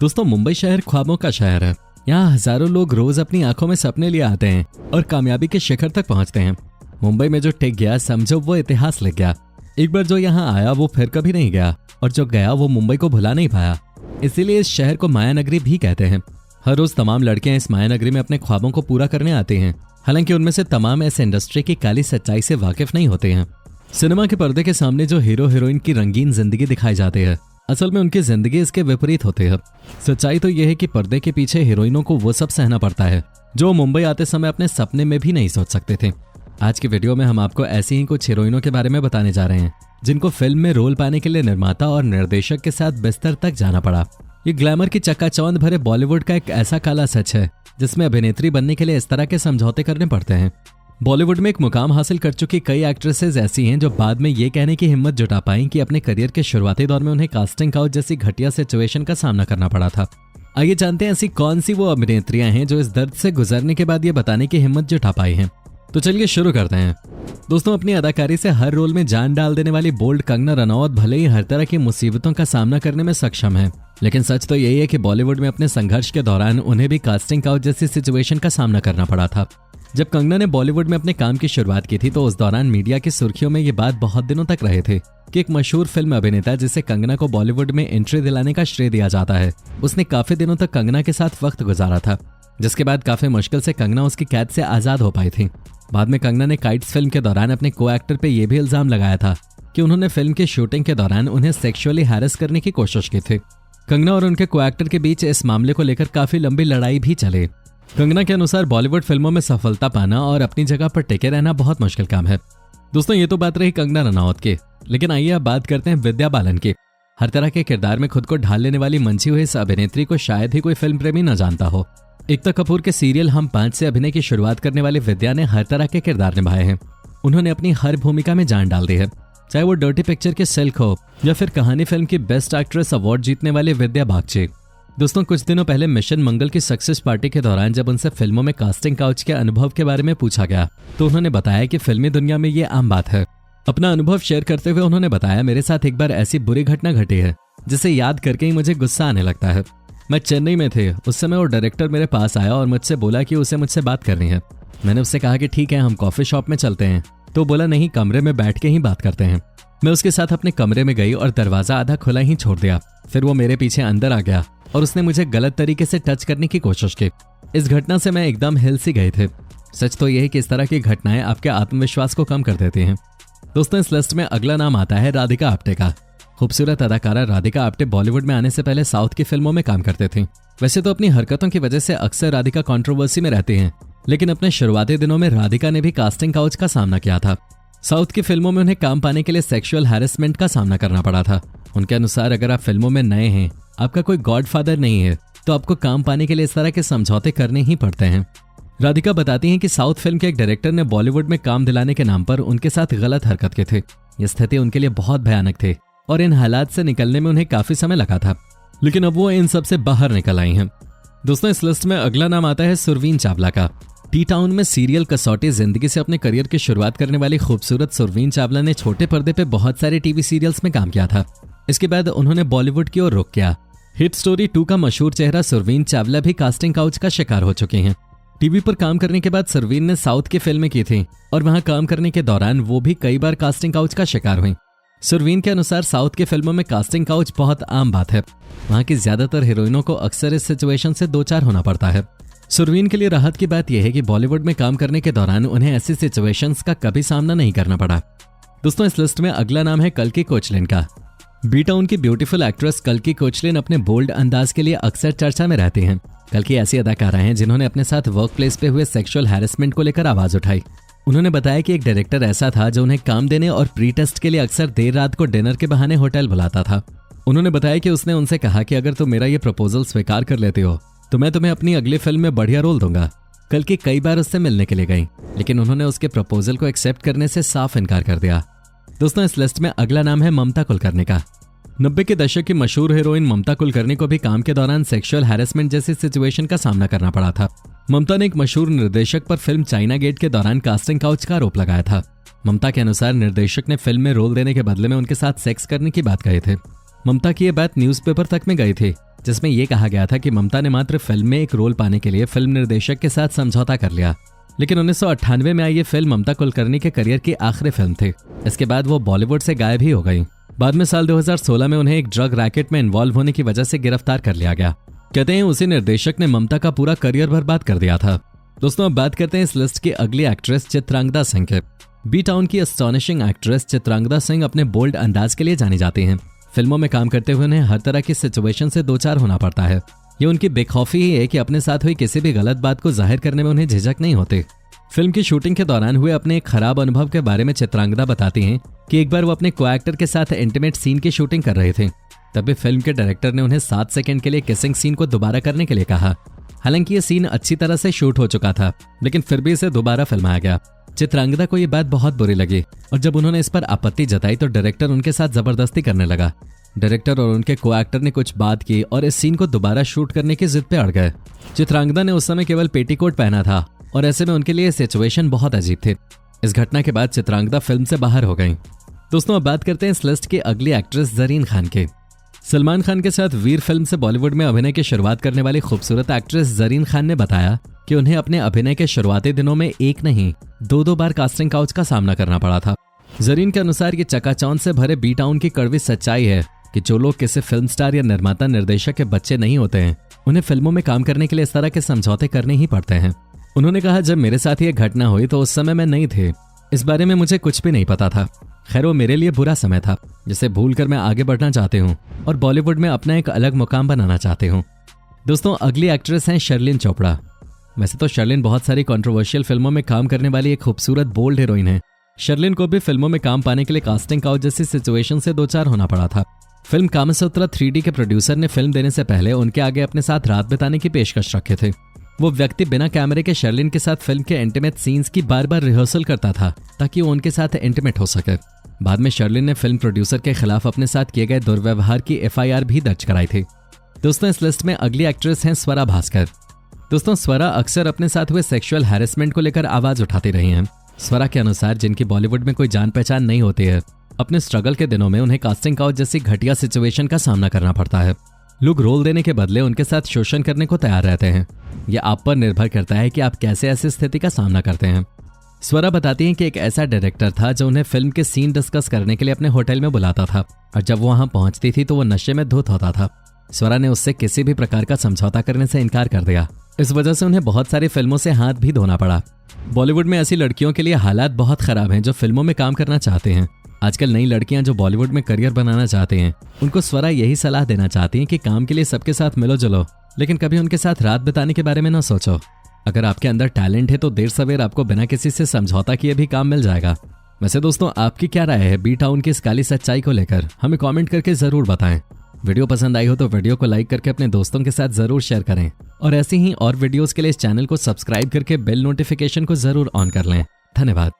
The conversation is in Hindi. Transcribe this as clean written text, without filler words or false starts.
दोस्तों, मुंबई शहर ख्वाबों का शहर है। यहाँ हजारों लोग रोज अपनी आंखों में सपने लिए आते हैं और कामयाबी के शिखर तक पहुँचते हैं। मुंबई में जो टिक गया समझो वो इतिहास लिख गया। एक बार जो यहाँ आया वो फिर कभी नहीं गया और जो गया वो मुंबई को भुला नहीं पाया। इसीलिए इस शहर को माया नगरी भी कहते हैं। हर रोज तमाम लड़कियां इस माया नगरी में अपने ख्वाबों को पूरा करने आती हैं। हालांकि उनमें से तमाम इस इंडस्ट्री की काली सच्चाई से वाकिफ नहीं होते हैं। सिनेमा के पर्दे के सामने जो हीरो हीरोइन की रंगीन जिंदगी दिखाई जाती है, असल में उनकी जिंदगी इसके विपरीत होती है। सच्चाई तो यह है कि पर्दे के पीछे हीरोइनों को वो सब सहना पड़ता है जो मुंबई आते समय अपने सपने में भी नहीं सोच सकते थे। आज की वीडियो में हम आपको ऐसी ही कुछ हीरोइनों के बारे में बताने जा रहे हैं जिनको फिल्म में रोल पाने के लिए निर्माता और निर्देशक के साथ बिस्तर तक जाना पड़ा। ये ग्लैमर की चकाचौंध भरे बॉलीवुड का एक ऐसा काला सच है जिसमें अभिनेत्री बनने के लिए इस तरह के समझौते करने पड़ते हैं। बॉलीवुड में एक मुकाम हासिल कर चुकी कई एक्ट्रेसेस ऐसी हैं जो बाद में ये कहने की हिम्मत जुटा पाई कि अपने करियर के शुरुआती दौर में उन्हें कास्टिंग काउच जैसी घटिया सिचुएशन का सामना करना पड़ा था। आइए जानते हैं ऐसी कौन सी वो अभिनेत्रियां हैं जो इस दर्द से गुजरने के बाद ये बताने की हिम्मत जुटा पाई हैं। तो चलिए शुरू करते हैं। दोस्तों, अपनी अदाकारी से हर रोल में जान डाल देने वाली बोल्ड कंगना रनौत भले ही हर तरह की मुसीबतों का सामना करने में सक्षम है, लेकिन सच तो यही है कि बॉलीवुड में अपने संघर्ष के दौरान उन्हें भी कास्टिंग काउच जैसी सिचुएशन का सामना करना पड़ा था। जब कंगना ने बॉलीवुड में अपने काम की शुरुआत की थी तो उस दौरान मीडिया की सुर्खियों में ये बात बहुत दिनों तक रहे थे कि एक मशहूर फिल्म अभिनेता जिसे कंगना को बॉलीवुड में एंट्री दिलाने का श्रेय दिया जाता है, उसने काफी दिनों तक कंगना के साथ वक्त गुजारा था, जिसके बाद काफी मुश्किल से कंगना उसकी कैद से आजाद हो पाई थी। बाद में कंगना ने काइट्स फिल्म के दौरान अपने को एक्टर पे यह भी इल्जाम लगाया था कि उन्होंने फिल्म की शूटिंग के दौरान उन्हें सेक्सुअली हैरेस करने की कोशिश की थी। कंगना और उनके को एक्टर के बीच इस मामले को लेकर काफी लंबी लड़ाई भी चली। कंगना के अनुसार बॉलीवुड फिल्मों में सफलता पाना और अपनी जगह पर टिके रहना बहुत मुश्किल काम है। दोस्तों, ये तो बात रही कंगना रनौत की, लेकिन आइए अब बात करते हैं विद्या बालन की। हर तरह के किरदार में खुद को ढाल लेने वाली मंची हुई इस अभिनेत्री को शायद ही कोई फिल्म प्रेमी न जानता हो। एकता कपूर के सीरियल हम 5 से अभिनय की शुरुआत करने वाली विद्या ने हर तरह के किरदार निभाए हैं। उन्होंने अपनी हर भूमिका में जान डाल दी है, चाहे वो डर्टी पिक्चर के सिल्क हो या फिर कहानी फिल्म की बेस्ट एक्ट्रेस अवार्ड जीतने वाले विद्या बागची। दोस्तों, कुछ दिनों पहले मिशन मंगल की सक्सेस पार्टी के दौरान जब उनसे फिल्मों में कास्टिंग काउच के अनुभव के बारे में पूछा गया तो उन्होंने बताया कि फिल्मी दुनिया में ये आम बात है। अपना अनुभव शेयर करते हुए उन्होंने बताया, मेरे साथ एक बार ऐसी बुरी घटना घटी है जिसे याद करके ही मुझे गुस्सा आने लगता है। मैं चेन्नई में थे, उस समय वो डायरेक्टर मेरे पास आया और मुझसे बोला कि उसे मुझसे बात करनी है। मैंने उससे कहा कि ठीक है, हम कॉफी शॉप में चलते हैं। तो बोला नहीं, कमरे में बैठ के ही बात करते हैं। मैं उसके साथ अपने कमरे में गई और दरवाजा आधा खुला ही छोड़ दिया। फिर वो मेरे पीछे अंदर आ गया और उसने मुझे गलत तरीके से टच करने की कोशिश की। इस घटना से मैं एकदम हिल सी गए थे। सच तो यह है कि इस तरह की घटनाएं आपके आत्मविश्वास को कम कर देती हैं। दोस्तों, इस लिस्ट में अगला नाम आता है राधिका आप्टे का। खूबसूरत अदाकारा राधिका आप्टे बॉलीवुड में आने से पहले साउथ की फिल्मों में काम करते थे। वैसे तो अपनी हरकतों की वजह से अक्सर राधिका कंट्रोवर्सी में रहती हैं, लेकिन अपने शुरुआती दिनों में राधिका ने भी कास्टिंग काउच का सामना किया था। साउथ की फिल्मों में उन्हें काम पाने के लिए सेक्सुअल हैरेसमेंट का सामना करना पड़ा था। उनके अनुसार अगर आप फिल्मों में नए हैं, आपका कोई गॉडफादर नहीं है, तो आपको काम पाने के लिए इस तरह के समझौते करने ही पड़ते हैं। राधिका बताती हैं कि साउथ फिल्म के एक डायरेक्टर ने बॉलीवुड में काम दिलाने के नाम पर उनके साथ गलत हरकत की थी। ये स्थिति उनके लिए बहुत भयानक थी और इन हालात से निकलने में उन्हें काफी समय लगा था, लेकिन अब वो इन सब से बाहर निकल आई हैं। दोस्तों, इस लिस्ट में अगला नाम आता है सुरवीन चावला का। टी टाउन में सीरियल कसौटी जिंदगी से अपने करियर की शुरुआत करने वाली खूबसूरत सुरवीन चावला ने छोटे पर्दे पे बहुत सारे टीवी सीरियल्स में काम किया था। इसके बाद उन्होंने बॉलीवुड की ओर रुख किया। हिट स्टोरी 2 का मशहूर चेहरा सुरवीन चावला भी कास्टिंग काउच का शिकार हो चुकी हैं। टीवी पर काम करने के बाद सुरवीन ने साउथ की फिल्में की थी और वहां काम करने के दौरान वो भी कई बार कास्टिंग काउच का शिकार हुई। सुरवीन के अनुसार साउथ की फिल्मों में कास्टिंग काउच बहुत आम बात है। वहां की ज्यादातर हीरोइनों को अक्सर इस सिचुएशन से दो चार होना पड़ता है। सुरवीन के लिए राहत की बात यह है कि बॉलीवुड में काम करने के दौरान उन्हें ऐसी सिचुएशंस का कभी सामना नहीं करना पड़ा। दोस्तों, इस लिस्ट में अगला नाम है कल्की कोचलिन का। बी टाउन की ब्यूटीफुल एक्ट्रेस कल्की कोचलिन अपने बोल्ड अंदाज के लिए अक्सर चर्चा में रहती हैं। कल्की ऐसी अदाकारा हैं जिन्होंने अपने साथ वर्क प्लेस पे हुए सेक्सुअल हैरेसमेंट को लेकर आवाज उठाई। उन्होंने बताया कि एक डायरेक्टर ऐसा था जो उन्हें काम देने और प्री टेस्ट के लिए अक्सर देर रात को डिनर के बहाने होटल बुलाता था। उन्होंने बताया कि उसने उनसे कहा कि अगर तुम मेरा ये प्रपोजल स्वीकार कर लेते हो तो मैं तुम्हें अपनी अगली फिल्म में बढ़िया रोल दूंगा। कल्की कई बार उससे मिलने के लिए गई, लेकिन उन्होंने उसके प्रपोजल को एक्सेप्ट करने से साफ इनकार कर दिया। दोस्तों, इस लिस्ट में अगला नाम है ममता कुलकर्णी का। 90 के दशक की मशहूर हीरोइन ममता कुलकर्णी को भी काम के दौरान सेक्सुअल हैरेसमेंट जैसी सिचुएशन का सामना करना पड़ा था। ममता ने एक मशहूर निर्देशक पर फिल्म चाइना गेट के दौरान कास्टिंग काउच का आरोप लगाया था। ममता के अनुसार निर्देशक ने फिल्म में रोल देने के बदले में उनके साथ सेक्स करने की बात कही थी। ममता की ये बात न्यूज़पेपर तक में गई थी, जिसमें यह कहा गया था कि ममता ने मात्र फिल्म में एक रोल पाने के लिए फिल्म निर्देशक के साथ समझौता कर लिया। लेकिन 1998 में आई ये फिल्म ममता कुलकर्णी के करियर की आखिरी फिल्म थी। इसके बाद वो बॉलीवुड से गायब ही हो गई। बाद में साल 2016 में उन्हें एक ड्रग रैकेट में इन्वॉल्व होने की वजह से गिरफ्तार कर लिया गया। कहते हैं उसी निर्देशक ने ममता का पूरा करियर बर्बाद कर दिया था। दोस्तों, अब बात करते हैं इस लिस्ट की अगली एक्ट्रेस चित्रांगदा सिंह के। बी टाउन की एस्टॉनिशिंग एक्ट्रेस चित्रांगदा सिंह अपने बोल्ड अंदाज के लिए जानी जाती हैं। फिल्मों में काम करते हुए उन्हें हर तरह की सिचुएशन से दो चार होना पड़ता है। ये उनकी बेखौफी ही है कि अपने साथ हुई किसी भी गलत बात को जाहिर करने में उन्हें झिझक नहीं होती। फिल्म की शूटिंग के दौरान हुए अपने एक खराब अनुभव के बारे में चित्रांगदा बताती हैं कि एक बार वो अपने को एक्टर के साथ इंटीमेट सीन की शूटिंग कर रहे थे। तभी फिल्म के डायरेक्टर ने उन्हें 7 सेकंड के लिए किसिंग सीन को दोबारा करने के लिए कहा। हालांकि ये सीन अच्छी तरह से शूट हो चुका था, लेकिन फिर भी इसे दोबारा फिल्माया गया। चित्रांगदा को ये बात बहुत बुरी लगी और जब उन्होंने इस पर आपत्ति जताई तो डायरेक्टर उनके साथ जबरदस्ती करने लगा। डायरेक्टर और उनके को एक्टर ने कुछ बात की और इस सीन को दोबारा शूट करने की जिद पे अड़ गए। चित्रांगदा ने उस समय केवल पेटीकोट पहना था और ऐसे में उनके लिए सिचुएशन बहुत अजीब थी। इस घटना के बाद चित्रांगदा फिल्म से बाहर हो गई। दोस्तों, अब बात करते हैं इस लिस्ट की अगली एक्ट्रेस जरीन खान के। सलमान खान के साथ वीर फिल्म से बॉलीवुड में अभिनय की शुरुआत करने वाली खूबसूरत एक्ट्रेस जरीन खान ने बताया कि उन्हें अपने अभिनय के शुरुआती दिनों में एक नहीं 2-2 बार कास्टिंग काउच का सामना करना पड़ा था। जरीन के अनुसार ये चकाचौंध से भरे बी टाउन की कड़वी सच्चाई है कि जो लोग किसी फिल्म स्टार या निर्माता निर्देशक के बच्चे नहीं होते हैं, उन्हें फिल्मों में काम करने के लिए इस तरह के समझौते करने ही पड़ते हैं। उन्होंने कहा, जब मेरे साथ ये घटना हुई तो उस समय मैं नहीं थे, इस बारे में मुझे कुछ भी नहीं पता था। खैर, वो मेरे लिए बुरा समय था जिसे भूलकर मैं आगे बढ़ना चाहती हूँ और बॉलीवुड में अपना एक अलग मुकाम बनाना चाहती हूँ। दोस्तों, अगली एक्ट्रेस हैं शर्लिन चोपड़ा। वैसे तो शर्लिन बहुत सारी कंट्रोवर्शियल फिल्मों में काम करने वाली एक खूबसूरत बोल्ड हीरोइन है। शर्लिन को भी फिल्मों में काम पाने के लिए कास्टिंग काउच जैसी सिचुएशन से दो चार होना पड़ा था। फिल्म कामसूत्रा 3D के प्रोड्यूसर ने फिल्म देने से पहले उनके आगे अपने साथ रात बिताने की पेशकश रखे थे। वो व्यक्ति बिना कैमरे के शर्लिन के साथ फिल्म के इंटीमेट सीन्स की बार बार रिहर्सल करता था ताकि वो उनके साथ इंटीमेट हो सके। बाद में शर्लिन ने फिल्म प्रोड्यूसर के खिलाफ अपने साथ किए गए दुर्व्यवहार की FIR भी दर्ज कराई थी। दोस्तों, इस लिस्ट में अगली एक्ट्रेस हैं स्वरा भास्कर। दोस्तों, स्वरा अक्सर अपने साथ हुए सेक्सुअल हैरेसमेंट को लेकर आवाज उठाती रही हैं। स्वरा के अनुसार जिनकी बॉलीवुड में कोई जान पहचान नहीं होती है, अपने स्ट्रगल के दिनों में उन्हें कास्टिंग काउच जैसी घटिया सिचुएशन का सामना करना पड़ता है। लोग रोल देने के बदले उनके साथ शोषण करने को तैयार रहते हैं। यह आप पर निर्भर करता है कि आप कैसे ऐसी स्थिति का सामना करते हैं। स्वरा बताती हैं कि एक ऐसा डायरेक्टर था जो उन्हें फिल्म के सीन डिस्कस करने के लिए अपने होटल में बुलाता था और जब वो वहां पहुंचती थी तो वो नशे में धुत होता था। स्वरा ने उससे किसी भी प्रकार का समझौता करने से इनकार कर दिया। इस वजह से उन्हें बहुत सारी फिल्मों से हाथ भी धोना पड़ा। बॉलीवुड में ऐसी लड़कियों के लिए हालात बहुत खराब हैं जो फिल्मों में काम करना चाहते हैं। आजकल नई लड़कियां जो बॉलीवुड में करियर बनाना चाहते हैं, उनको स्वरा यही सलाह देना चाहती हैं कि काम के लिए सबके साथ मिलो जुलो, लेकिन कभी उनके साथ रात बिताने के बारे में न सोचो। अगर आपके अंदर टैलेंट है तो देर सवेर आपको बिना किसी से समझौता किए भी काम मिल जाएगा। वैसे दोस्तों, आपकी क्या राय है बी टाउन की इस काली सच्चाई को लेकर? हमें कमेंट करके जरूर बताएं। वीडियो पसंद आई हो तो वीडियो को लाइक करके अपने दोस्तों के साथ जरूर शेयर करें और ऐसी ही और वीडियोस के लिए इस चैनल को सब्सक्राइब करके बेल नोटिफिकेशन को जरूर ऑन कर लें। धन्यवाद।